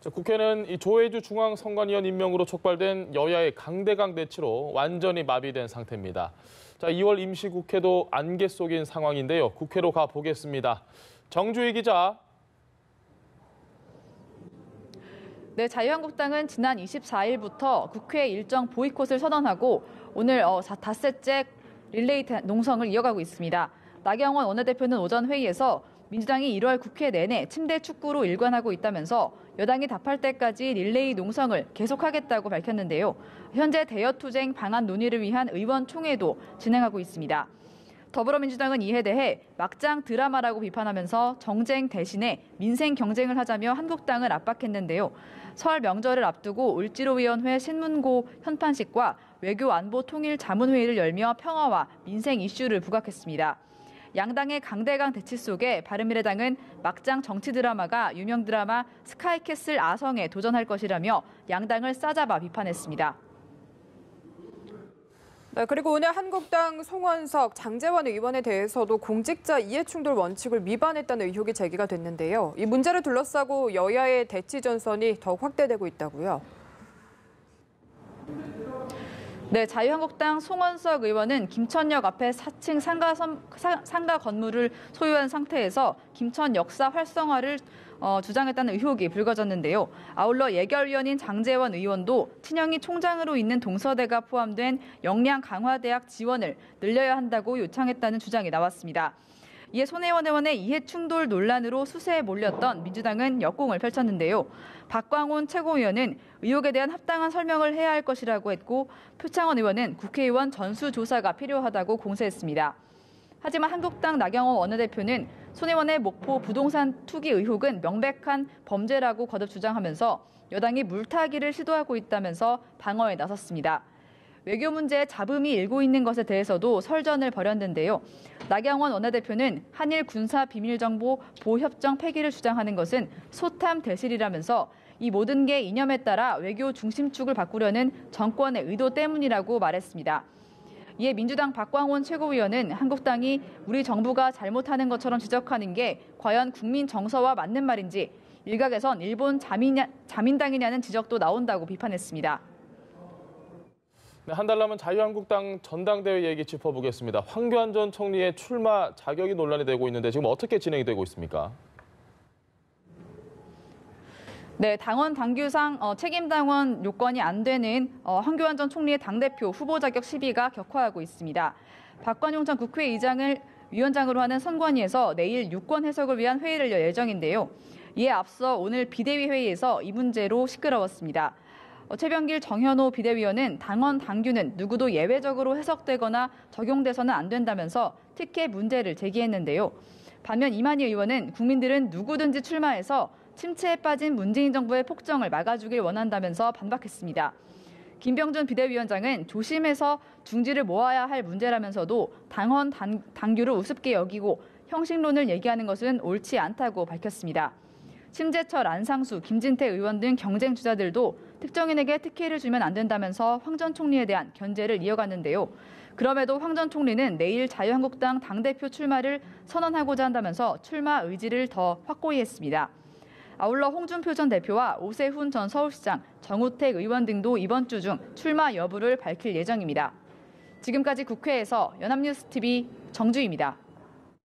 국회는 이 조혜주 중앙선관위원 임명으로 촉발된 여야의 강대강 대치로 완전히 마비된 상태입니다. 2월 임시국회도 안개 속인 상황인데요. 국회로 가보겠습니다. 정주희 기자. 네, 자유한국당은 지난 24일부터 국회 일정 보이콧을 선언하고 오늘 닷새째 릴레이 농성을 이어가고 있습니다. 나경원 원내대표는 오전 회의에서 민주당이 1월 국회 내내 침대 축구로 일관하고 있다면서 여당이 답할 때까지 릴레이 농성을 계속하겠다고 밝혔는데요. 현재 대여투쟁 방안 논의를 위한 의원총회도 진행하고 있습니다. 더불어민주당은 이에 대해 막장 드라마라고 비판하면서 정쟁 대신에 민생 경쟁을 하자며 한국당을 압박했는데요. 설 명절을 앞두고 을지로위원회 신문고 현판식과 외교안보통일자문회의를 열며 평화와 민생 이슈를 부각했습니다. 양당의 강대강 대치 속에 바른미래당은 막장 정치 드라마가 유명 드라마 스카이캐슬 아성에 도전할 것이라며 양당을 싸잡아 비판했습니다. 네, 그리고 오늘 한국당 송원석, 장제원 의원에 대해서도 공직자 이해충돌 원칙을 위반했다는 의혹이 제기가 됐는데요. 이 문제를 둘러싸고 여야의 대치 전선이 더욱 확대되고 있다고요. 네, 자유한국당 송원석 의원은 김천역 앞에 4층 상가 건물을 소유한 상태에서 김천 역사 활성화를 주장했다는 의혹이 불거졌는데요. 아울러 예결위원인 장제원 의원도 친형이 총장으로 있는 동서대가 포함된 역량 강화대학 지원을 늘려야 한다고 요청했다는 주장이 나왔습니다. 이에 손혜원 의원의 이해충돌 논란으로 수세에 몰렸던 민주당은 역공을 펼쳤는데요. 박광온 최고위원은 의혹에 대한 합당한 설명을 해야 할 것이라고 했고 표창원 의원은 국회의원 전수조사가 필요하다고 공세했습니다. 하지만 한국당 나경원 원내대표는 손혜원의 목포 부동산 투기 의혹은 명백한 범죄라고 거듭 주장하면서 여당이 물타기를 시도하고 있다면서 방어에 나섰습니다. 외교 문제에 잡음이 일고 있는 것에 대해서도 설전을 벌였는데요. 나경원 원내대표는 한일 군사 비밀정보 보호협정 폐기를 주장하는 것은 소탐 대실이라면서 이 모든 게 이념에 따라 외교 중심축을 바꾸려는 정권의 의도 때문이라고 말했습니다. 이에 민주당 박광온 최고위원은 한국당이 우리 정부가 잘못하는 것처럼 지적하는 게 과연 국민 정서와 맞는 말인지 일각에선 일본 자민당이냐는 지적도 나온다고 비판했습니다. 네, 한 달 남은 자유한국당 전당대회 얘기 짚어보겠습니다. 황교안 전 총리의 출마 자격이 논란이 되고 있는데 지금 어떻게 진행이 되고 있습니까? 네, 당원 당규상 책임 당원 요건이 안 되는 황교안 전 총리의 당대표 후보 자격 시비가 격화하고 있습니다. 박관용 전 국회의장을 위원장으로 하는 선관위에서 내일 유권 해석을 위한 회의를 열 예정인데요. 이에 앞서 오늘 비대위 회의에서 이 문제로 시끄러웠습니다. 최병길 정현호 비대위원은 당원 당규는 누구도 예외적으로 해석되거나 적용돼서는 안 된다면서 특혜 문제를 제기했는데요. 반면 이만희 의원은 국민들은 누구든지 출마해서 침체에 빠진 문재인 정부의 폭정을 막아주길 원한다면서 반박했습니다. 김병준 비대위원장은 조심해서 중지를 모아야 할 문제라면서도 당원 당규를 우습게 여기고 형식론을 얘기하는 것은 옳지 않다고 밝혔습니다. 심재철, 안상수, 김진태 의원 등 경쟁 주자들도 특정인에게 특혜를 주면 안 된다면서 황 전 총리에 대한 견제를 이어갔는데요. 그럼에도 황 전 총리는 내일 자유한국당 당대표 출마를 선언하고자 한다면서 출마 의지를 더 확고히 했습니다. 아울러 홍준표 전 대표와 오세훈 전 서울시장, 정우택 의원 등도 이번 주 중 출마 여부를 밝힐 예정입니다. 지금까지 국회에서 연합뉴스TV 정주희입니다.